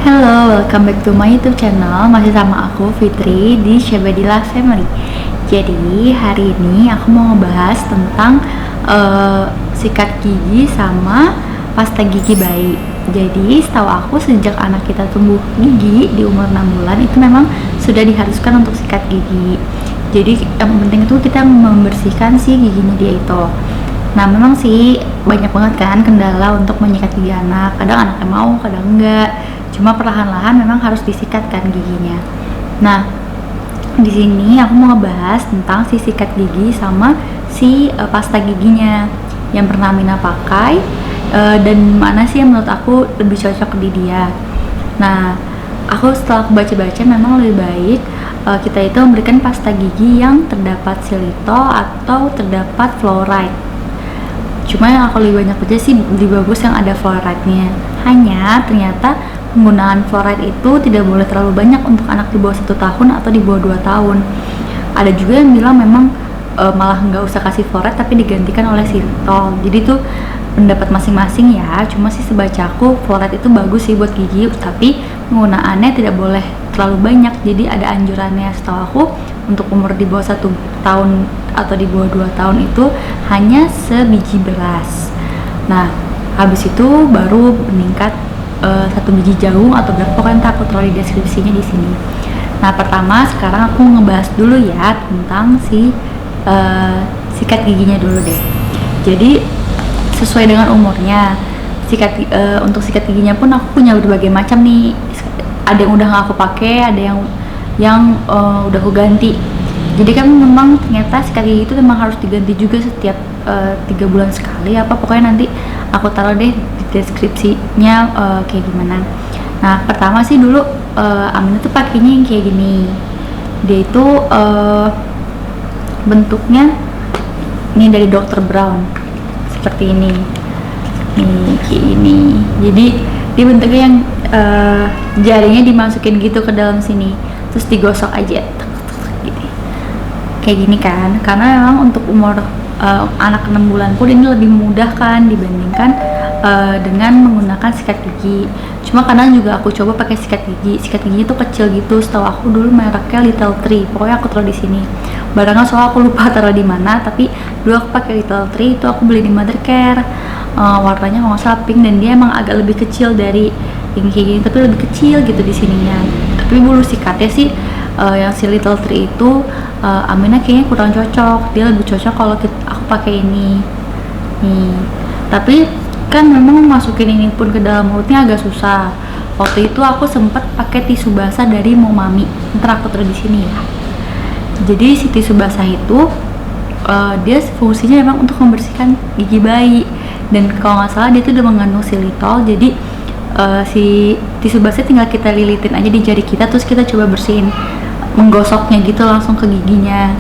Hello, welcome back to my YouTube channel. Masih sama aku Fitri di Syabadila Family. Jadi hari ini aku mau ngebahas tentang sikat gigi sama pasta gigi bayi. Jadi setahu aku sejak anak kita tumbuh gigi di umur 6 bulan itu memang sudah diharuskan untuk sikat gigi. Jadi yang penting itu kita membersihkan si giginya dia itu. Nah memang sih banyak banget kan kendala untuk menyikat gigi anak. Kadang anaknya mau, kadang enggak. Cuma perlahan-lahan memang harus disikatkan giginya. Nah, di sini aku mau ngebahas tentang si sikat gigi sama si pasta giginya yang pernah Mina pakai dan mana sih yang menurut aku lebih cocok di dia. Nah, aku setelah baca-baca memang lebih baik kita itu memberikan pasta gigi yang terdapat xylitol atau terdapat fluoride. Cuma yang aku lebih banyak baca sih lebih bagus yang ada fluoride-nya. Hanya ternyata penggunaan fluoride itu tidak boleh terlalu banyak untuk anak di bawah 1 tahun atau di bawah 2 tahun. Ada juga yang bilang memang malah nggak usah kasih fluoride tapi digantikan oleh xylitol. Jadi tuh pendapat masing-masing ya. Cuma sih sebacaku fluoride itu bagus sih buat gigi, tapi penggunaannya tidak boleh terlalu banyak. Jadi ada anjurannya setahu aku untuk umur di bawah 1 tahun atau di bawah 2 tahun itu hanya sebiji beras. Nah, habis itu baru meningkat 1 biji jagung atau berapa, pokoknya ntar aku taruh di deskripsinya di sini. Nah pertama sekarang aku ngebahas dulu ya tentang si sikat giginya dulu deh. Jadi sesuai dengan umurnya untuk sikat giginya pun aku punya berbagai macam nih. Ada yang udah gak aku pakai, ada yang udah aku ganti. Jadi kan memang ternyata sikat gigi itu memang harus diganti juga setiap 3 bulan sekali apa, pokoknya nanti aku taruh deh di deskripsinya kayak gimana. Nah pertama sih dulu Aminah tuh pakainya yang kayak gini. Dia itu bentuknya ini dari Dr. Brown seperti ini nih, kayak ini. Jadi dia bentuknya yang jarinya dimasukin gitu ke dalam sini terus digosok aja gitu. Kayak gini kan, karena memang untuk umur anak 6 bulan pun ini lebih mudah kan dibandingkan dengan menggunakan sikat gigi. Cuma kadang juga aku coba pakai sikat gigi. Sikat giginya tuh kecil gitu. Setahu aku dulu mereknya Little Tree. Pokoknya aku taruh di sini. Barangnya soal aku lupa taruh di mana. Tapi dulu aku pakai Little Tree itu aku beli di Mothercare. Warnanya kalau nggak salah pink dan dia emang agak lebih kecil dari yang kayak gini. Tapi lebih kecil gitu di sininya. Tapi bulu sikatnya sih yang si Little Tree itu Aminah kayaknya kurang cocok. Dia lebih cocok kalau aku pakai ini. Nih. Tapi kan memang masukin ini pun ke dalam mulutnya agak susah. Waktu itu aku sempat pakai tisu basah dari Momami. Ntar aku taruh di sini ya. Jadi si tisu basah itu dia fungsinya memang untuk membersihkan gigi bayi. Dan kalau nggak salah dia tuh udah mengandung xylitol. Jadi si tisu basah tinggal kita lilitin aja di jari kita terus kita coba bersihin, menggosoknya gitu langsung ke giginya.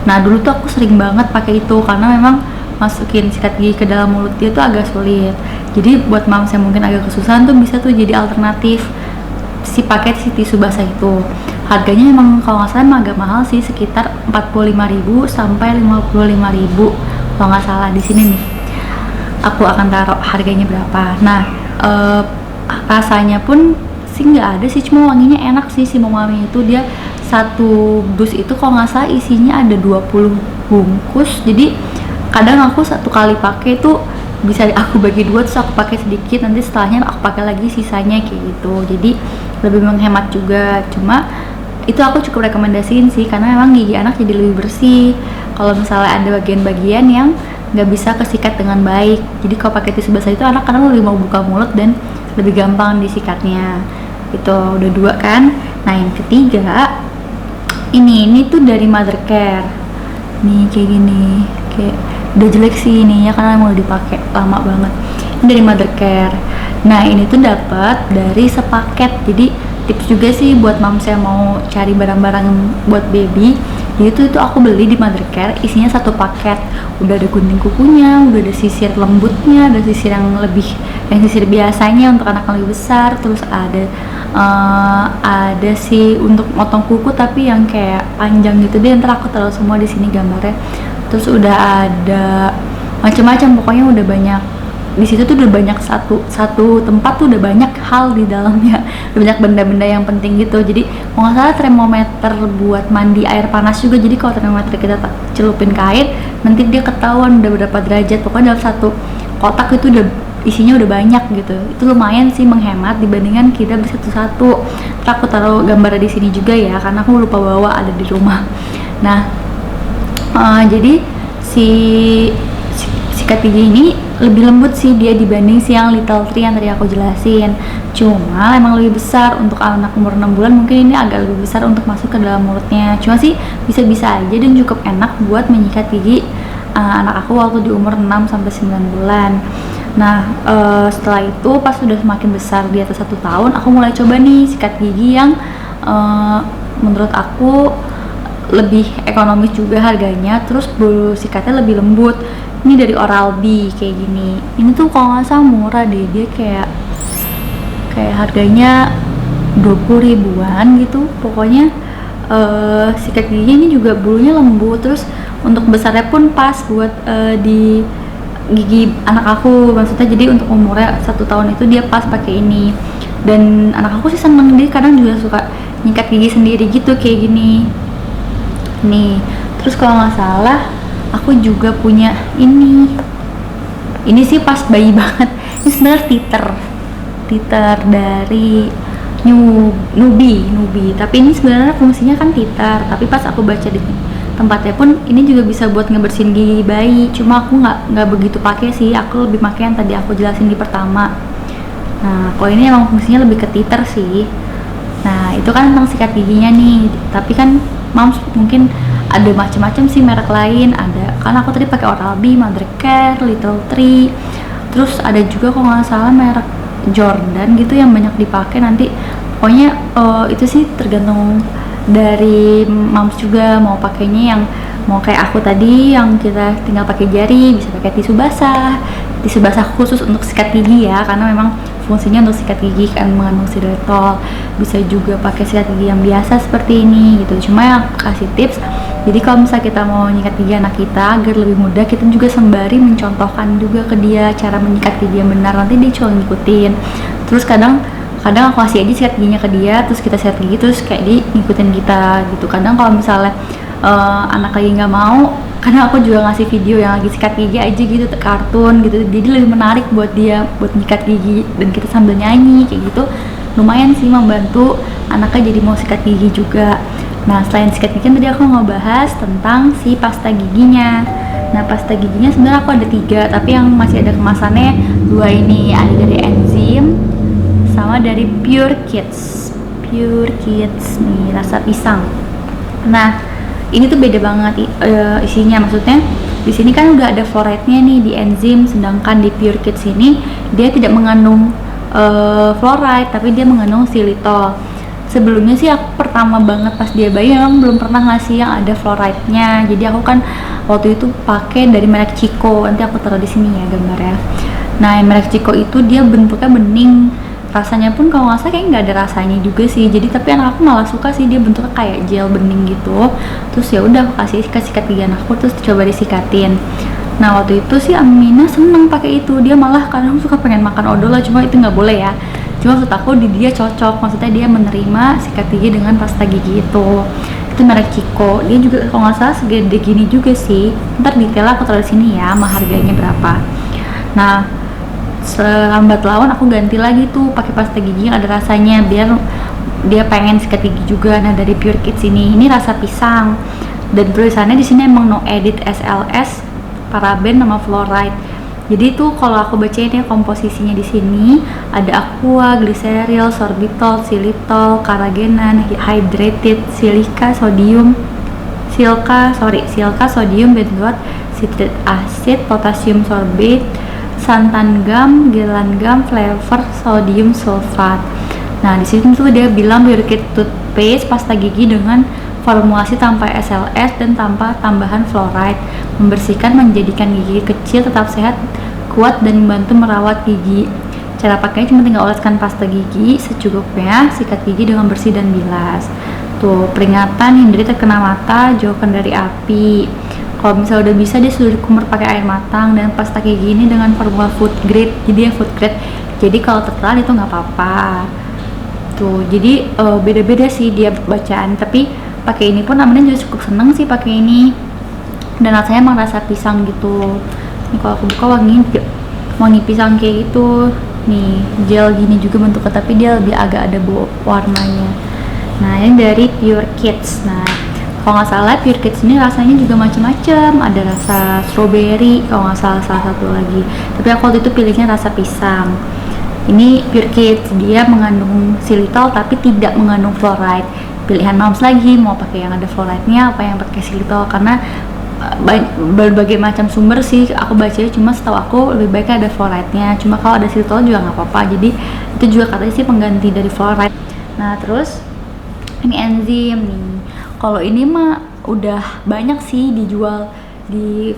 Nah dulu tuh aku sering banget pakai itu karena memang masukin sikat gigi ke dalam mulut dia tuh agak sulit. Jadi buat moms yang mungkin agak kesusahan tuh bisa tuh jadi alternatif si paket si tisu basah itu. Harganya emang kalau nggak salah emang agak mahal sih, sekitar 45.000 sampai 55.000 kalau nggak salah. Di sini nih aku akan taruh harganya berapa. Nah rasanya pun sih nggak ada sih, cuma wanginya enak sih. Si Momami itu dia satu dus itu kalau nggak salah isinya ada 20 bungkus. Jadi kadang aku satu kali pakai tuh bisa aku bagi 2 terus aku pakai sedikit, nanti setelahnya aku pakai lagi sisanya kayak gitu. Jadi lebih menghemat juga. Cuma itu aku cukup rekomendasiin sih karena memang gigi anak jadi lebih bersih kalau misalnya ada bagian-bagian yang nggak bisa kesikat dengan baik. Jadi kalau pakai tisu basah itu anak kadang lebih mau buka mulut dan lebih gampang disikatnya. Itu udah 2 kan. Nah yang ketiga ini tuh dari Mothercare nih, kayak gini, kayak udah jelek sih ini ya karena mau dipakai lama banget. Ini dari Mothercare. Nah ini tuh dapat dari sepaket. Jadi tips juga sih buat moms yang mau cari barang-barang buat baby. Jadi itu aku beli di Mothercare, isinya satu paket. Udah ada gunting kukunya, udah ada sisir lembutnya, ada sisir yang sisir biasanya untuk anak yang lebih besar. Terus ada sih untuk motong kuku tapi yang kayak panjang gitu deh. Ntar aku taruh semua di sini gambarnya. Terus udah ada macam-macam, pokoknya udah banyak di situ tuh udah banyak satu tempat tuh udah banyak hal di dalamnya, udah banyak benda-benda yang penting gitu. Jadi kalau nggak salah termometer buat mandi air panas juga. Jadi kalau termometer kita celupin ke air, nanti dia ketahuan udah berapa derajat. Pokoknya dalam satu kotak itu udah isinya udah banyak gitu. Itu lumayan sih menghemat dibandingkan kita beli satu-satu. Terus aku taruh gambarnya di sini juga ya, karena aku lupa bawa, ada di rumah. Nah, jadi sikat gigi ini lebih lembut sih dia dibanding si yang Little Tree yang tadi aku jelasin. Cuma emang lebih besar untuk anak umur 6 bulan, mungkin ini agak lebih besar untuk masuk ke dalam mulutnya. Cuma sih bisa-bisa aja dan cukup enak buat menyikat gigi anak aku waktu di umur 6-9 bulan. Nah, setelah itu pas sudah semakin besar di atas 1 tahun, aku mulai coba nih sikat gigi yang menurut aku lebih ekonomis juga harganya, terus bulu sikatnya lebih lembut. Ini dari Oral-B kayak gini. Ini tuh kalau nggak salah murah deh, dia kayak harganya 20 ribuan gitu. Pokoknya sikat gigi ini juga bulunya lembut, terus untuk besarnya pun pas buat di gigi anak aku, maksudnya jadi untuk umurnya 1 tahun itu dia pas pakai ini. Dan anak aku sih seneng, dia kadang juga suka nyikat gigi sendiri gitu kayak gini nih. Terus kalau nggak salah aku juga punya ini sih pas bayi banget. Ini sebenarnya titer dari Nubi, tapi ini sebenarnya fungsinya kan titer, tapi pas aku baca di tempatnya pun ini juga bisa buat ngebersihin gigi bayi. Cuma aku nggak begitu pakai sih, aku lebih pakai yang tadi aku jelasin di pertama. Nah, kalau ini emang fungsinya lebih ke titer sih. Nah, itu kan tentang sikat giginya nih. Tapi kan moms mungkin ada macam-macam sih merek lain. Ada kan aku tadi pakai Oral-B, Mothercare, Little Tree. Terus ada juga kalau nggak salah merek Jordan gitu yang banyak dipakai nanti. Pokoknya itu sih tergantung dari moms juga mau pakainya yang mau kayak aku tadi yang kita tinggal pakai jari, bisa pakai tisu basah khusus untuk sikat gigi ya, karena memang fungsinya untuk sikat gigi kan mengandung xylitol. Bisa juga pakai sikat gigi yang biasa seperti ini gitu. Cuma yang kasih tips, jadi kalau misalnya kita mau nyikat gigi anak kita agar lebih mudah, kita juga sembari mencontohkan juga ke dia cara menyikat gigi yang benar, nanti dia coba ngikutin. Terus kadang aku kasih aja sikat giginya ke dia, terus kita sikat gigi, terus kayak dia ngikutin kita gitu. Kadang kalau misalnya anak lagi nggak mau, karena aku juga ngasih video yang lagi sikat gigi aja gitu, kartun gitu, jadi lebih menarik buat dia buat nyikat gigi, dan kita sambil nyanyi kayak gitu, lumayan sih membantu anaknya jadi mau sikat gigi juga. Nah, selain sikat gigi tadi aku mau bahas tentang si pasta giginya. Nah, pasta giginya sebenarnya aku ada 3, tapi yang masih ada kemasannya 2 ini, ada dari Enzim sama dari Pure Kids nih, rasa pisang. Nah, ini tuh beda banget isinya, maksudnya di sini kan udah ada fluoride-nya nih di Enzim, sedangkan di Pure Kids ini dia tidak mengandung fluoride, tapi dia mengandung xylitol. Sebelumnya sih aku pertama banget pas dia bayi emang belum pernah ngasih yang ada fluoride-nya. Jadi aku kan waktu itu pakai dari merek Chico, nanti aku taruh di sini ya gambarnya. Nah, yang merek Chico itu dia bentuknya bening, rasanya pun kalau nggak salah kayak nggak ada rasanya juga sih. Jadi tapi anak aku malah suka sih, dia bentuknya kayak gel bening gitu. Terus ya udah aku kasih sikat gigi anakku, terus coba disikatin. Nah, waktu itu sih Amina seneng pakai itu, dia malah kadang suka pengen makan odol lah, cuma itu nggak boleh ya. Cuma maksud aku di dia cocok, maksudnya dia menerima sikat gigi dengan pasta gigi itu merek Chico. Dia juga kalau nggak salah segede gini juga sih, ntar detail aku taruh di sini ya sama harganya berapa. Nah, selambat laun aku ganti lagi tuh pakai pasta gigi yang ada rasanya, biar dia pengen sikat gigi juga. Nah, dari Pure Kids ini rasa pisang, dan tulisannya di sini emang no edit SLS, paraben sama fluoride. Jadi tuh kalau aku bacain ya komposisinya di sini ada aqua, glycerol, sorbitol, xylitol, carrageenan, hydrated, silika, sodium benzoat, citric acid, potassium sorbate, santan gum, gelan gum, flavor, sodium sulfat. Nah, di sini tuh dia bilang Pure Kids toothpaste pasta gigi dengan formulasi tanpa SLS dan tanpa tambahan fluoride, membersihkan, menjadikan gigi kecil tetap sehat, kuat, dan membantu merawat gigi. Cara pakainya cuma tinggal oleskan pasta gigi secukupnya, sikat gigi dengan bersih dan bilas. Tuh, peringatan, hindari terkena mata, jauhkan dari api. Kalau misalnya udah bisa, dia sudah dikumur pakai air matang dan pasta kayak gini dengan formula food grade, jadi ya food grade. Jadi kalau tertelan itu nggak apa-apa. Tuh, jadi beda-beda sih dia bacaan, tapi pakai ini pun namanya juga cukup seneng sih pakai ini. Dan rasanya emang rasa pisang gitu. Ini kalau aku buka wangi pisang kayak gitu. Nih, gel gini juga bentuknya, tapi dia lebih agak ada warnanya. Nah, ini dari Pure Kids. Nah, kalau nggak salah Pure Kids ini rasanya juga macam-macam. Ada rasa strawberry, kalau nggak salah satu lagi. Tapi aku waktu itu pilihnya rasa pisang. Ini Pure Kids, dia mengandung xylitol tapi tidak mengandung fluoride. Pilihan moms lagi mau pakai yang ada fluoride-nya apa yang pakai xylitol, karena berbagai macam sumber sih aku bacanya, cuma setahu aku lebih baiknya ada fluoride-nya. Cuma kalau ada xylitol juga nggak apa-apa. Jadi itu juga katanya sih pengganti dari fluoride. Nah, terus ini enzim nih. Kalau ini mah udah banyak sih dijual di,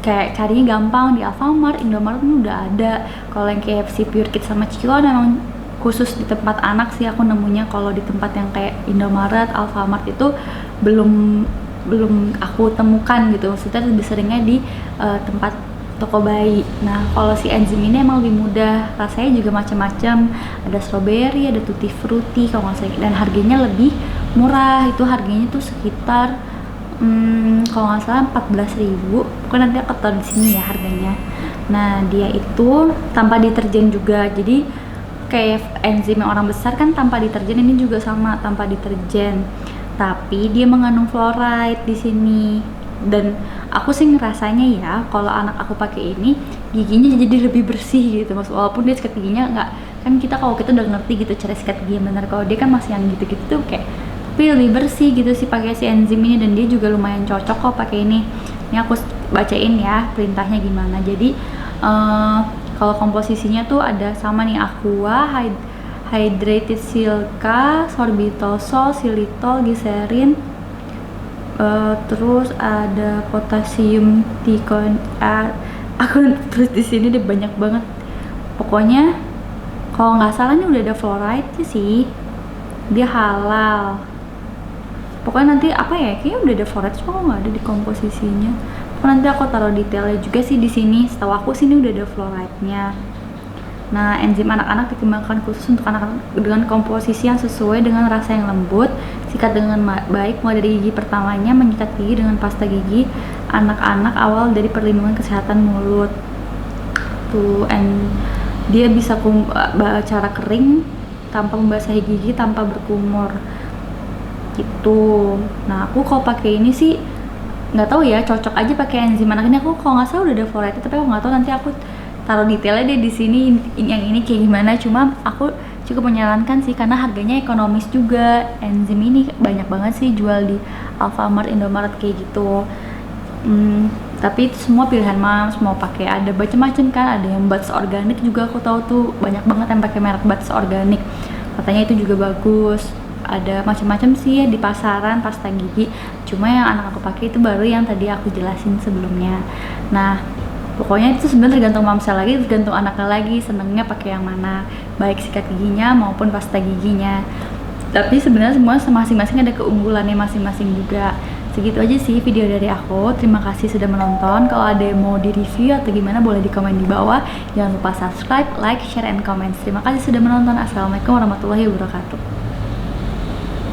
kayak carinya gampang di Alfamart, Indomaret ini udah ada. Kalau yang KFC Pure Kids sama Cikilon memang khusus di tempat anak sih aku nemunya. Kalau di tempat yang kayak Indomaret, Alfamart itu belum aku temukan gitu. Maksudnya lebih seringnya di tempat toko bayi. Nah, kalau si enzim ini emang lebih mudah, rasanya juga macam-macam. Ada strawberry, ada tutti frutti kalau nggak salah, dan harganya lebih murah. Itu harganya tuh sekitar kalau nggak salah 14.000. Pokoknya nanti aku taruh di sini ya harganya. Nah, dia itu tanpa deterjen juga. Jadi kayak enzim yang orang besar kan tanpa deterjen, ini juga sama tanpa deterjen. Tapi dia mengandung fluoride di sini. Dan aku sih ngerasanya ya, kalau anak aku pakai ini giginya jadi lebih bersih gitu, Mas. Walaupun dia sikat giginya nggak, kan kalau kita udah ngerti gitu cara sikat gigi yang benar. Kalau dia kan masih yang gitu-gitu tuh kayak, tapi lebih bersih gitu sih pakai si enzim ini. Dan dia juga lumayan cocok kok pakai ini. Ini aku bacain ya perintahnya gimana. Jadi kalau komposisinya tuh ada sama nih, aqua, hydrated silica, sorbitol, xylitol, glycerin, terus ada potasium aku terus di sini deh banyak banget. Pokoknya kalau nggak salah ini udah ada fluoride sih, dia halal. Pokoknya nanti apa ya, kayaknya udah ada fluoride, cuma nggak ada di komposisinya. Pokoknya nanti aku taruh detailnya juga sih di sini. Setahu aku sini udah ada fluoride-nya. Nah, enzim anak-anak dikembangkan khusus untuk anak-anak dengan komposisi yang sesuai dengan rasa yang lembut, sikat dengan baik mulai dari gigi pertamanya, menyikat gigi dengan pasta gigi anak-anak awal dari perlindungan kesehatan mulut. Tuh, dia bisa cara kering tanpa membasahi gigi, tanpa berkumur. Gitu. Nah, aku kalau pakai ini sih nggak tahu ya, cocok aja pakai enzim anak ini. Aku kalau nggak salah udah ada fluoride, tapi aku nggak tahu, nanti aku taruh detailnya deh di sini yang ini kayak gimana. Cuma aku cukup menyarankan sih karena harganya ekonomis juga. Enzim ini banyak banget sih jual di Alfamart, Indomaret kayak gitu. Tapi itu semua pilihan moms mau pakai, ada macam-macam kan. Ada yang buds organik juga, aku tahu tuh banyak banget yang pakai merek buds organik, katanya itu juga bagus. Ada macam-macam sih di pasaran pasta gigi. Cuma yang anak aku pakai itu baru yang tadi aku jelasin sebelumnya. Nah, pokoknya itu sebenarnya tergantung mamsel lagi, tergantung anaknya lagi senengnya pakai yang mana, baik sikat giginya maupun pasta giginya. Tapi sebenarnya semua masing-masing ada keunggulannya masing-masing juga. Segitu aja sih video dari aku. Terima kasih sudah menonton. Kalau ada yang mau di review atau gimana boleh di komen di bawah. Jangan lupa subscribe, like, share, and comment. Terima kasih sudah menonton. Assalamualaikum warahmatullahi wabarakatuh.